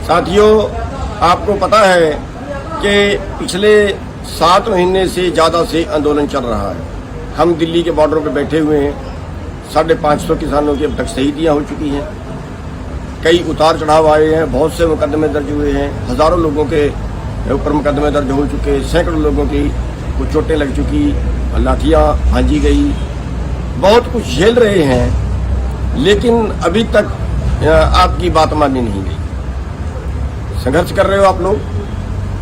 साथियों, आपको पता है कि पिछले 7 महीने से ज़्यादा से आंदोलन चल रहा है। हम दिल्ली के बॉर्डर पर बैठे हुए हैं। 550 किसानों की अब तक शहीदियाँ हो चुकी हैं। कई उतार चढ़ाव आए हैं, बहुत से मुकदमे दर्ज हुए हैं, हज़ारों लोगों के ऊपर मुकदमे दर्ज हो चुके, सैकड़ों लोगों की कुछ चोटें लग चुकी, लाठियाँ भांजी गई, बहुत कुछ झेल रहे हैं, लेकिन अभी तक आपकी बात मानी नहीं गई। संघर्ष कर रहे हो आप लोग।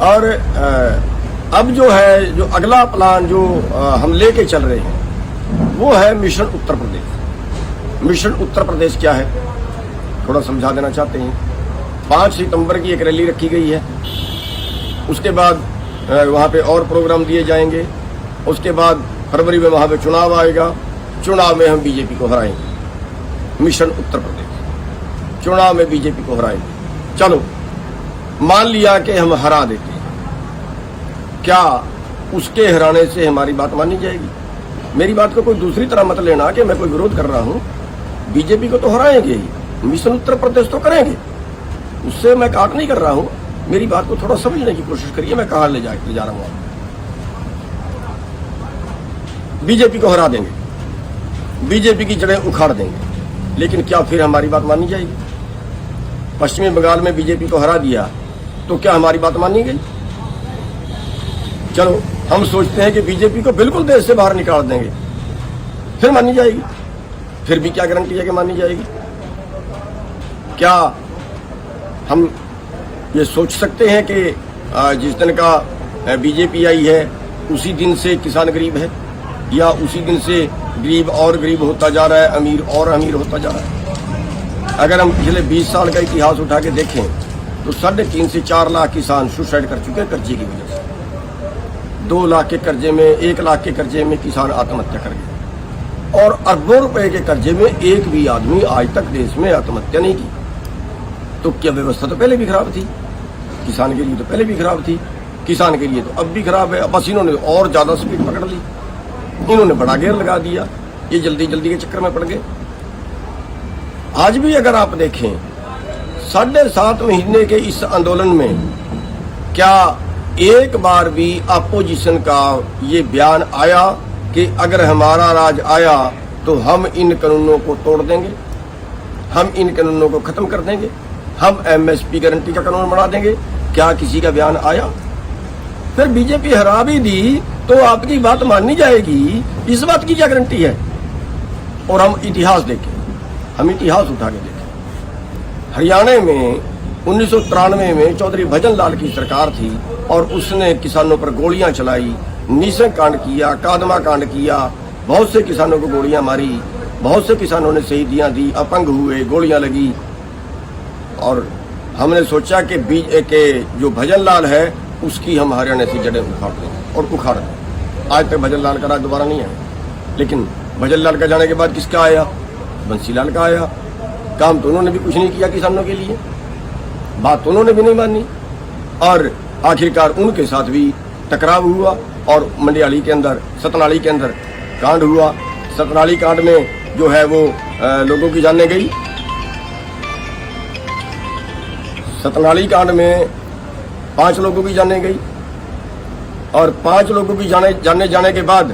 और अब जो है, जो अगला प्लान जो हम लेके चल रहे हैं वो है मिशन उत्तर प्रदेश। मिशन उत्तर प्रदेश क्या है, थोड़ा समझा देना चाहते हैं। 5 सितंबर की एक रैली रखी गई है, उसके बाद वहाँ पे और प्रोग्राम दिए जाएंगे, उसके बाद फरवरी में वहाँ पे चुनाव आएगा, चुनाव में हम बीजेपी को हराएंगे। मिशन उत्तर प्रदेश, चुनाव में बीजेपी को हराएंगे। चलो मान लिया कि हम हरा देते हैं, क्या उसके हराने से हमारी बात मानी जाएगी? मेरी बात को कोई दूसरी तरह मत लेना कि मैं कोई विरोध कर रहा हूं। बीजेपी को तो हराएंगे ही, मिशन उत्तर प्रदेश तो करेंगे, उससे मैं काट नहीं कर रहा हूं। मेरी बात को थोड़ा समझने की कोशिश करिए, मैं कहां ले जा रहा हूं। बीजेपी को हरा देंगे, बीजेपी की जड़ें उखाड़ देंगे, लेकिन क्या फिर हमारी बात मानी जाएगी? पश्चिमी बंगाल में बीजेपी को हरा दिया तो क्या हमारी बात मानी गई? चलो हम सोचते हैं कि बीजेपी को बिल्कुल देश से बाहर निकाल देंगे, फिर मानी जाएगी? फिर भी क्या गारंटी है कि मानी जाएगी? क्या हम ये सोच सकते हैं कि जिस दिन का बीजेपी आई है उसी दिन से किसान गरीब है, या उसी दिन से गरीब और गरीब होता जा रहा है, अमीर और अमीर होता जा रहा है? अगर हम पिछले 20 साल का इतिहास उठा के देखें तो 3.5 से 4 लाख किसान सुसाइड कर चुके हैं कर्जे की वजह से। 2 लाख के कर्जे में, 1 लाख के कर्जे में किसान आत्महत्या कर गए, और अरबों रुपए के कर्जे में एक भी आदमी आज तक देश में आत्महत्या नहीं की। तो क्या व्यवस्था तो पहले भी खराब थी, किसान के लिए तो पहले भी खराब थी, किसान के लिए तो अब भी खराब है। बस इन्होंने और ज्यादा स्पीड पकड़ ली, इन्होंने बड़ा गेयर लगा दिया, ये जल्दी जल्दी के चक्कर में पड़ गए। आज भी अगर आप देखें 7.5 महीने के इस आंदोलन में क्या एक बार भी अपोजिशन का ये बयान आया कि अगर हमारा राज आया तो हम इन कानूनों को तोड़ देंगे, हम इन कानूनों को खत्म कर देंगे, हम एमएसपी गारंटी का कानून बना देंगे? क्या किसी का बयान आया? फिर बीजेपी हरा भी दी तो आपकी बात माननी जाएगी, इस बात की क्या गारंटी है? और हम इतिहास देखें, हम इतिहास उठा के देखें। हरियाणा में 1993 में चौधरी भजन लाल की सरकार थी और उसने किसानों पर गोलियां चलाई, निशंक कांड किया, कादमा कांड किया, बहुत से किसानों को गोलियां मारी, बहुत से किसानों ने शहीदियां दी, अपंग हुए, गोलियां लगी। और हमने सोचा कि जो भजन लाल है उसकी हम हरियाणा से जड़ें उखाड़ दें, और उखाड़ दें। आज तक भजन लाल का राज दोबारा नहीं आया, लेकिन भजन लाल का जाने के बाद किसका आया? बंसी लाल का आया। काम तो उन्होंने भी कुछ नहीं किया किसानों के लिए, बात तो उन्होंने भी नहीं मानी, और आखिरकार उनके साथ भी टकराव हुआ और मंडियाली के अंदर, सतनाली के अंदर कांड हुआ। सतनाली कांड में जो है वो लोगों की जाने गई। सतनाली कांड में 5 लोगों की जाने गई, और 5 लोगों की जाने के बाद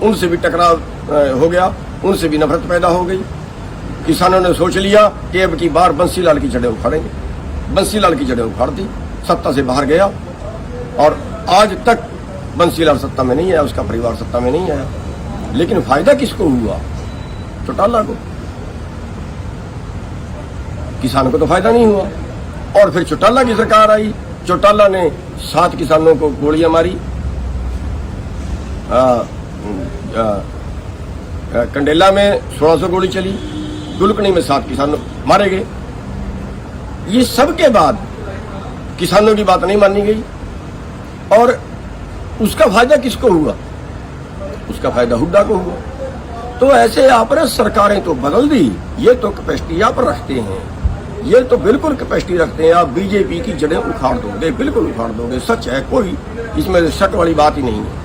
उनसे भी टकराव हो गया, उनसे भी नफरत पैदा हो गई। किसानों ने सोच लिया कि अब की बार बंसीलाल की जड़ें उखाड़ेंगे। बंसीलाल की जड़ें उखाड़ दी, सत्ता से बाहर गया, और आज तक बंसीलाल सत्ता में नहीं आया, उसका परिवार सत्ता में नहीं आया। लेकिन फायदा किसको हुआ? चौटाला को। किसान को तो फायदा नहीं हुआ। और फिर चौटाला की सरकार आई, चौटाला ने 7 किसानों को गोलियां मारी, कंडेला में 1600 गोली चली, दुलकनी में 7 किसान मारे गए। ये सब के बाद किसानों की बात नहीं मानी गई, और उसका फायदा किसको हुआ? उसका फायदा हुड्डा को हुआ। तो ऐसे आपने सरकारें तो बदल दी, ये तो कैपेसिटी आप रखते हैं, ये तो बिल्कुल कैपेसिटी रखते हैं। आप बीजेपी की जड़ें उखाड़ दोगे, बिल्कुल उखाड़ दोगे, सच है, कोई इसमें शक वाली बात ही नहीं है।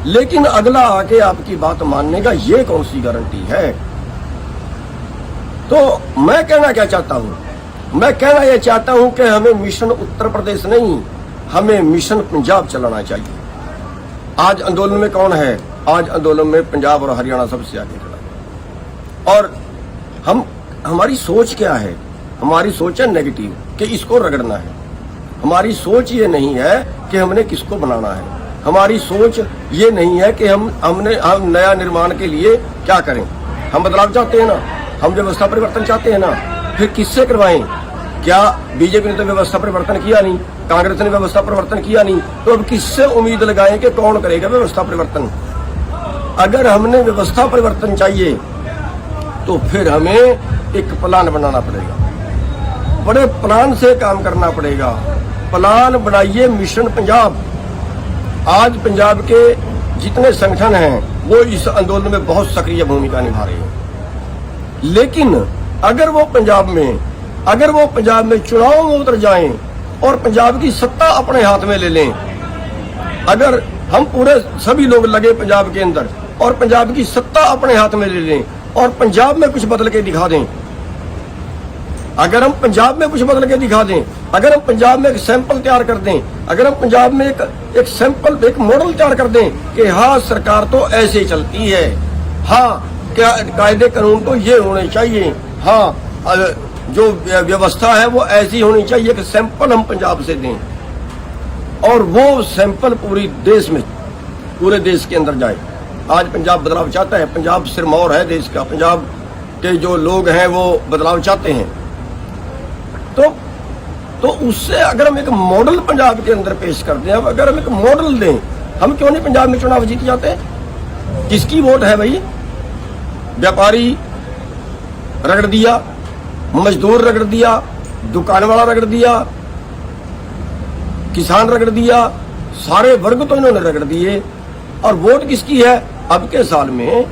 लेकिन अगला आके आपकी बात मानने का ये कौन सी गारंटी है? तो मैं कहना क्या चाहता हूं मैं कहना यह चाहता हूं कि हमें मिशन उत्तर प्रदेश नहीं, हमें मिशन पंजाब चलाना चाहिए। आज आंदोलन में कौन है? आज आंदोलन में पंजाब और हरियाणा सबसे आगे खड़ा है। और हमारी सोच क्या है? हमारी सोच है नेगेटिव, कि इसको रगड़ना है। हमारी सोच ये नहीं है कि हमने किसको बनाना है। हमारी सोच ये नहीं है कि हम नया निर्माण के लिए क्या करें। हम बदलाव चाहते हैं ना, हम व्यवस्था परिवर्तन चाहते हैं ना, फिर किससे करवाएं? क्या बीजेपी ने तो व्यवस्था परिवर्तन किया नहीं, कांग्रेस ने व्यवस्था परिवर्तन किया नहीं, तो अब किससे उम्मीद लगाएं कि कौन करेगा व्यवस्था परिवर्तन? अगर हमने व्यवस्था परिवर्तन चाहिए तो फिर हमें एक प्लान बनाना पड़ेगा, बड़े प्लान से काम करना पड़ेगा। प्लान बनाइए मिशन पंजाब। आज पंजाब के जितने संगठन हैं वो इस आंदोलन में बहुत सक्रिय भूमिका निभा रहे हैं। लेकिन अगर वो पंजाब में चुनाव में उतर जाएं और पंजाब की सत्ता अपने हाथ में ले लें, अगर हम पूरे सभी लोग लगे पंजाब के अंदर और पंजाब की सत्ता अपने हाथ में ले लें और पंजाब में कुछ बदल के दिखा दें, अगर हम पंजाब में कुछ बदल के दिखा दें, अगर हम पंजाब में एक सैंपल तैयार कर दें, अगर हम पंजाब में एक सैंपल, एक मॉडल तैयार कर दें कि हाँ सरकार तो ऐसे चलती है, हाँ क्या कायदे कानून तो ये होने चाहिए, हाँ जो व्यवस्था है वो ऐसी होनी चाहिए, कि सैंपल हम पंजाब से दें और वो सैंपल पूरे देश के अंदर जाए। आज पंजाब बदलाव चाहता है, पंजाब सिरमौर है देश का, पंजाब के जो लोग हैं वो बदलाव चाहते हैं। तो उससे अगर हम एक मॉडल पंजाब के अंदर पेश कर दें, अगर हम एक मॉडल दें, हम क्यों नहीं पंजाब में चुनाव जीत जाते? किसकी वोट है भाई? व्यापारी रगड़ दिया, मजदूर रगड़ दिया, दुकान वाला रगड़ दिया, किसान रगड़ दिया, सारे वर्ग तो इन्होंने रगड़ दिए। और वोट किसकी है? अब के साल में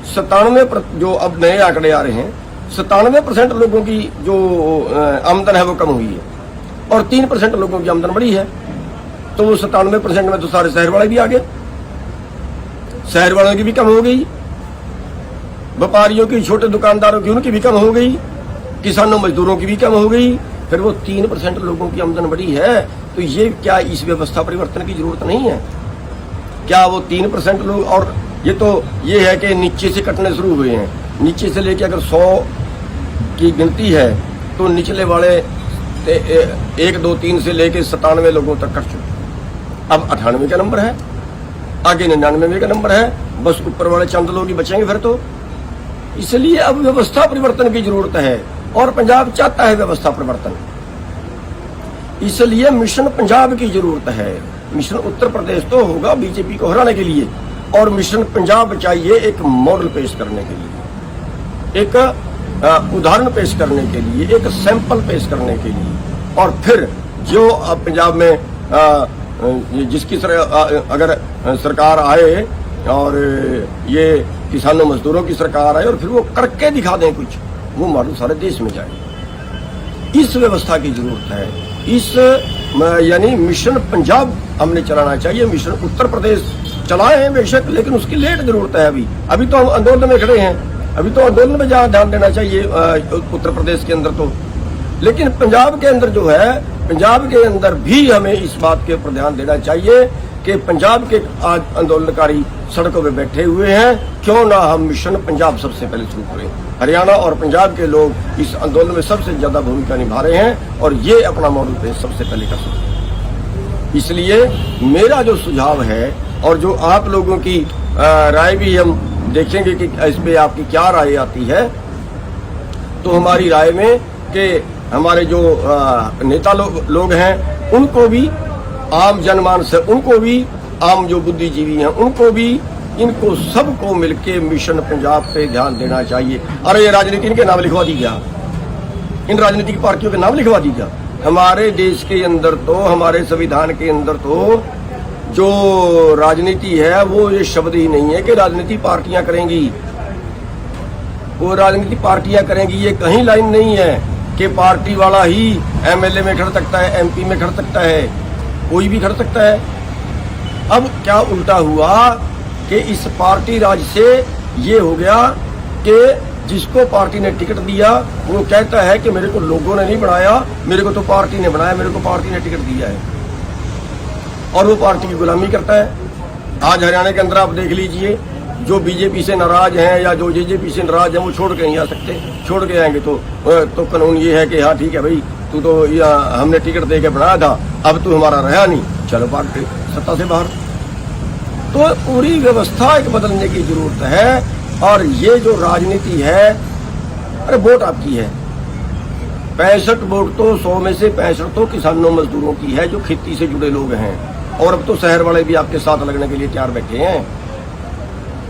97, जो अब नए आंकड़े आ रहे हैं, 97% लोगों की जो आमदन है वो कम हुई है और 3% लोगों की आमदन बढ़ी है। तो वो 97% में तो सारे शहर वाले भी आ गए, शहर वालों की भी कम हो गई, व्यापारियों की, छोटे दुकानदारों की, उनकी भी कम हो गई, किसानों मजदूरों की भी कम हो गई। फिर वो 3% लोगों की आमदन बढ़ी है, तो ये क्या इस व्यवस्था परिवर्तन की जरूरत नहीं है? क्या वो 3% लोग, और ये है कि नीचे से कटने शुरू हुए हैं, नीचे से लेके अगर 100 की गिनती है तो निचले वाले 1, 2, 3 से लेके 97 लोगों तक कट चुके। अब 98 का नंबर है, आगे 99 का नंबर है, बस ऊपर वाले चंद लोग ही बचेंगे फिर तो। इसलिए अब व्यवस्था परिवर्तन की जरूरत है और पंजाब चाहता है व्यवस्था परिवर्तन, इसलिए मिशन पंजाब की जरूरत है। मिशन उत्तर प्रदेश तो होगा बीजेपी को हराने के लिए, और मिशन पंजाब चाहिए एक मॉडल पेश करने के लिए, एक उदाहरण पेश करने के लिए, एक सैंपल पेश करने के लिए। और फिर जो पंजाब में जिसकी अगर सरकार आए और ये किसानों मजदूरों की सरकार आए और फिर वो करके दिखा दें कुछ, वो मॉडल सारे देश में जाए। इस व्यवस्था की जरूरत है, इस यानी मिशन पंजाब हमने चलाना चाहिए। मिशन उत्तर प्रदेश चलाए हैं बेशक, लेकिन उसकी लेट जरूरत है। अभी तो हम आंदोलन में खड़े हैं, अभी तो आंदोलन में जहाँ ध्यान देना चाहिए उत्तर प्रदेश के अंदर तो, लेकिन पंजाब के अंदर जो है, पंजाब के अंदर भी हमें इस बात के ऊपर ध्यान देना चाहिए कि पंजाब के आज आंदोलनकारी सड़कों पे बैठे हुए हैं, क्यों ना हम मिशन पंजाब सबसे पहले शुरू करें। हरियाणा और पंजाब के लोग इस आंदोलन में सबसे ज्यादा भूमिका निभा रहे हैं और ये अपना मॉडल पेश सबसे पहले कर सकते हैं। इसलिए मेरा जो सुझाव है और जो आप लोगों की राय भी हम देखेंगे कि इस पे आपकी क्या राय आती है, तो हमारी राय में कि हमारे जो नेता लोग हैं उनको भी, आम जनमानस है उनको भी, आम जो बुद्धिजीवी हैं उनको भी, इनको सबको मिलके मिशन पंजाब पे ध्यान देना चाहिए। अरे ये राजनीति इनके नाम लिखवा दी क्या? इन राजनीतिक पार्टियों के नाम लिखवा दी क्या? हमारे देश के अंदर तो, हमारे संविधान के अंदर तो जो राजनीति है वो ये शब्द ही नहीं है कि राजनीति पार्टियां करेंगी, वो राजनीति पार्टियां करेंगी, ये कहीं लाइन नहीं है कि पार्टी वाला ही एमएलए में खड़ सकता है, एमपी में खड़ सकता है, कोई भी खड़ सकता है। अब क्या उल्टा हुआ कि इस पार्टी राज से ये हो गया कि जिसको पार्टी ने टिकट दिया वो कहता है कि मेरे को लोगों ने नहीं बनाया, मेरे को तो पार्टी ने बनाया, मेरे को पार्टी ने टिकट दिया है, और वो पार्टी की गुलामी करता है। आज हरियाणा के अंदर आप देख लीजिए, जो बीजेपी से नाराज हैं या जो जेजेपी से नाराज हैं वो छोड़ के नहीं आ सकते। छोड़ के आएंगे तो कानून ये है कि हाँ ठीक है भाई, तू तो हमने टिकट दे के बनाया था, अब तू हमारा रहा नहीं, चलो पार्टी सत्ता से बाहर। तो पूरी व्यवस्था एक बदलने की जरूरत है। और ये जो राजनीति है, अरे वोट आपकी है, 65 वोट तो 100 में से 65 तो किसानों मजदूरों की है जो खेती से जुड़े लोग हैं, और अब तो शहर वाले भी आपके साथ लगने के लिए तैयार बैठे हैं।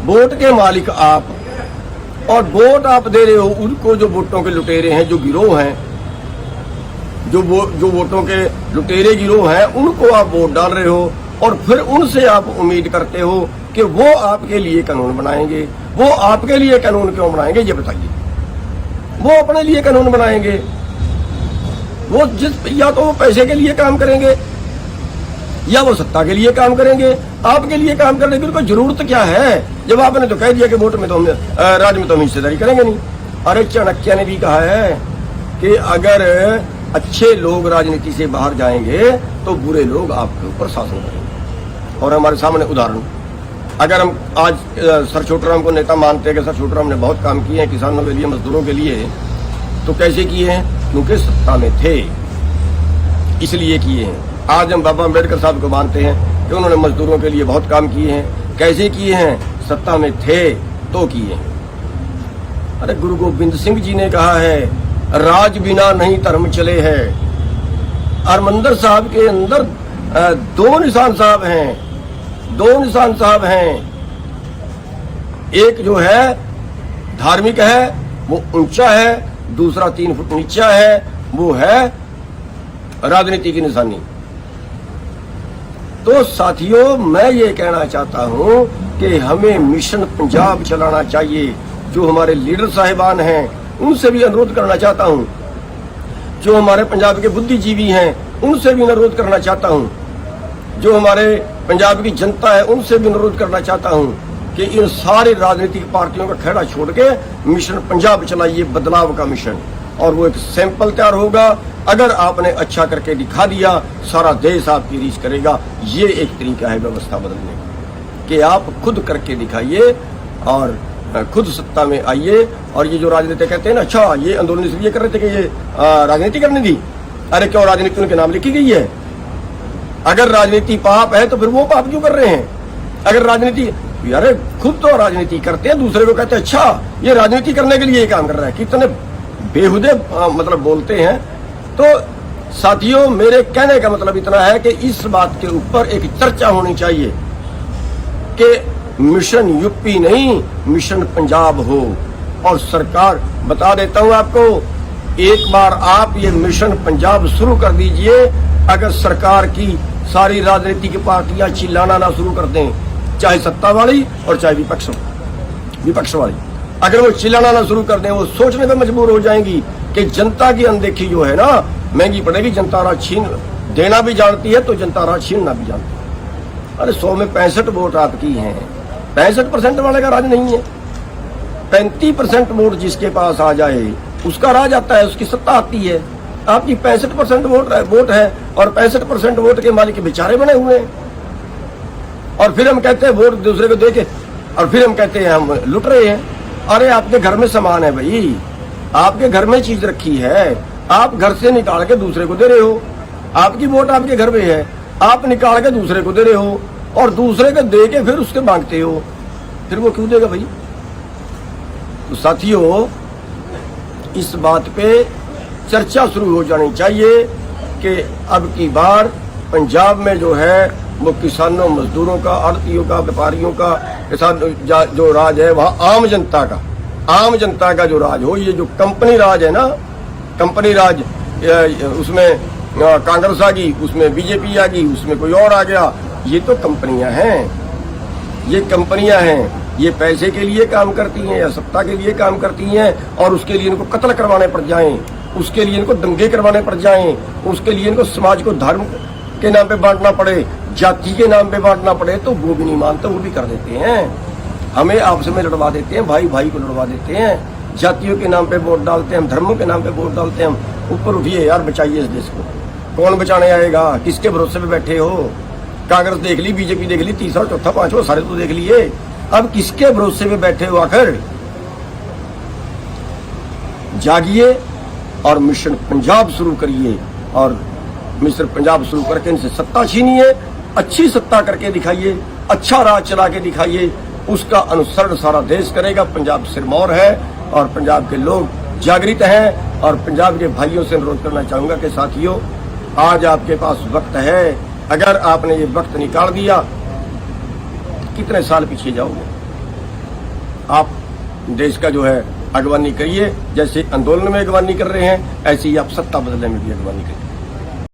वोट के मालिक आप, और वोट आप दे रहे हो उनको जो वोटों के लुटेरे हैं, जो गिरोह हैं, जो वोटों के लुटेरे गिरोह हैं, उनको आप वोट डाल रहे हो, और फिर उनसे आप उम्मीद करते हो कि वो आपके लिए कानून बनाएंगे। वो आपके लिए कानून क्यों बनाएंगे ये बताइए? वो अपने लिए कानून बनाएंगे। वो या तो वो पैसे के लिए काम करेंगे या वो सत्ता के लिए काम करेंगे। आपके लिए काम करने की उनको जरूरत क्या है, जब आपने तो कह दिया कि वोट में तो हम राज में तो हम हिस्सेदारी करेंगे नहीं। अरे चाणक्य ने भी कहा है कि अगर अच्छे लोग राजनीति से बाहर जाएंगे तो बुरे लोग आपके ऊपर शासन करेंगे। और हमारे सामने उदाहरण, अगर हम आज सर छोटूराम को नेता मानते हैं कि सर छोटूराम ने बहुत काम किए हैं किसानों के लिए, मजदूरों के लिए, तो कैसे किए हैं? क्योंकि सत्ता में थे इसलिए किए हैं। आज हम बाबा अम्बेडकर साहब को मानते हैं कि उन्होंने मजदूरों के लिए बहुत काम किए हैं। कैसे किए हैं? सत्ता में थे तो किए हैं। अरे गुरु गोविंद सिंह जी ने कहा है, राज बिना नहीं धर्म चले है। हरमंदिर साहब के अंदर दो निशान साहब हैं, दो निशान साहब हैं। एक जो है धार्मिक है वो ऊंचा है, दूसरा 3 फुट नीचा है, वो है राजनीति की निशानी। तो साथियों, मैं ये कहना चाहता हूं कि हमें मिशन पंजाब चलाना चाहिए। जो हमारे लीडर साहिबान हैं उनसे भी अनुरोध करना चाहता हूं, जो हमारे पंजाब के बुद्धिजीवी हैं उनसे भी अनुरोध करना चाहता हूं, जो हमारे पंजाब की जनता है उनसे भी अनुरोध करना चाहता हूं कि इन सारी राजनीतिक पार्टियों का खेड़ा छोड़ के मिशन पंजाब चलाइए, बदलाव का मिशन। और वो एक सैंपल तैयार होगा। अगर आपने अच्छा करके दिखा दिया, सारा देश आपकी रीस करेगा। ये एक तरीका है व्यवस्था बदलने का कि आप खुद करके दिखाइए और खुद सत्ता में आइए। और ये जो राजनीति कहते हैं ना, अच्छा ये आंदोलन इसलिए कर रहे थे कि ये राजनीति करने दी। अरे क्यों राजनीति उनके नाम लिखी गई है? अगर राजनीति पाप है तो फिर वो पाप क्यों कर रहे हैं? अगर राजनीति, यार खुद तो राजनीति करते हैं, दूसरे को कहते हैं अच्छा ये राजनीति करने के लिए ये काम कर रहा है। कितने बेहुदे मतलब बोलते हैं। तो साथियों, मेरे कहने का मतलब इतना है कि इस बात के ऊपर एक चर्चा होनी चाहिए कि मिशन यूपी नहीं, मिशन पंजाब हो। और सरकार, बता देता हूं आपको, एक बार आप ये मिशन पंजाब शुरू कर दीजिए। अगर सरकार की सारी राजनीतिक पार्टियां चिल्लाना ना शुरू कर दें, चाहे सत्ता वाली और चाहे विपक्ष वाली, अगर वो चिल्लाना ना शुरू कर दें, वो सोचने पे मजबूर हो जाएंगी कि जनता की अनदेखी जो है ना महंगी पड़ेगी। जनता राज छीन देना भी जानती है तो जनता राज छीनना भी जानती है। अरे 100 में 65 वोट आपकी हैं, 65% वाले का राज नहीं है। 35% वोट जिसके पास आ जाए उसका राज आता है, उसकी सत्ता आती है। आपकी 65% वोट है और 65% वोट के मालिक बेचारे बने हुए हैं। और फिर हम कहते हैं वोट दूसरे को देके, और फिर हम कहते हैं हम लुट रहे हैं। अरे आपके घर में सामान है भाई, आपके घर में चीज रखी है, आप घर से निकाल के दूसरे को दे रहे हो। आपकी वोट आपके घर में है, आप निकाल के दूसरे को दे रहे हो और दूसरे को दे के फिर उसके मांगते हो, फिर वो क्यों देगा भाई? तो साथियों, इस बात पे चर्चा शुरू हो जानी चाहिए कि अब की बार पंजाब में जो है वो किसानों, मजदूरों का, आड़तियों का, व्यापारियों का के साथ जो राज है वहाँ आम जनता का जो राज हो। ये जो कंपनी राज है ना, कंपनी राज, उसमें कांग्रेस आ गई, उसमें बीजेपी आ गई, उसमें कोई और आ गया, ये तो कंपनियां हैं। ये कंपनियां हैं, ये पैसे के लिए काम करती हैं या सत्ता के लिए काम करती हैं। और उसके लिए इनको कत्ल करवाने पड़ जाएं, उसके लिए इनको दंगे करवाने पड़ जाएं, उसके लिए इनको समाज को धर्म के नाम पे बांटना पड़े, जाति के नाम पे बांटना पड़े, तो वो भी नहीं मानते, वो भी कर देते हैं। हमें आपस में लड़वा देते हैं, भाई भाई को लड़वा देते हैं। जातियों के नाम पे वोट डालते हैं, हम धर्मों के नाम पे वोट डालते हैं। हम ऊपर उठिए यार, बचाइए इस देश को। कौन बचाने आएगा? किसके भरोसे पे बैठे हो? कांग्रेस देख ली, बीजेपी देख ली, तीसरा चौथा पांचवा सारे तो देख लिए, अब किसके भरोसे पे बैठे हो? आखिर जागिए और मिशन पंजाब शुरू करिए, और मिशन पंजाब शुरू करके इनसे सत्ता छीनिए, अच्छी सत्ता करके दिखाइए, अच्छा राज चला के दिखाइए। उसका अनुसरण सारा देश करेगा। पंजाब सिरमौर है और पंजाब के लोग जागृत हैं। और पंजाब के भाइयों से अनुरोध करना चाहूंगा कि साथियों, आज आपके पास वक्त है। अगर आपने ये वक्त निकाल दिया, कितने साल पीछे जाओगे? आप देश का जो है अगवानी करिए, जैसे आंदोलन में अगवानी कर रहे हैं, ऐसे ही आप सत्ता बदलने में भी अगवानी करिए।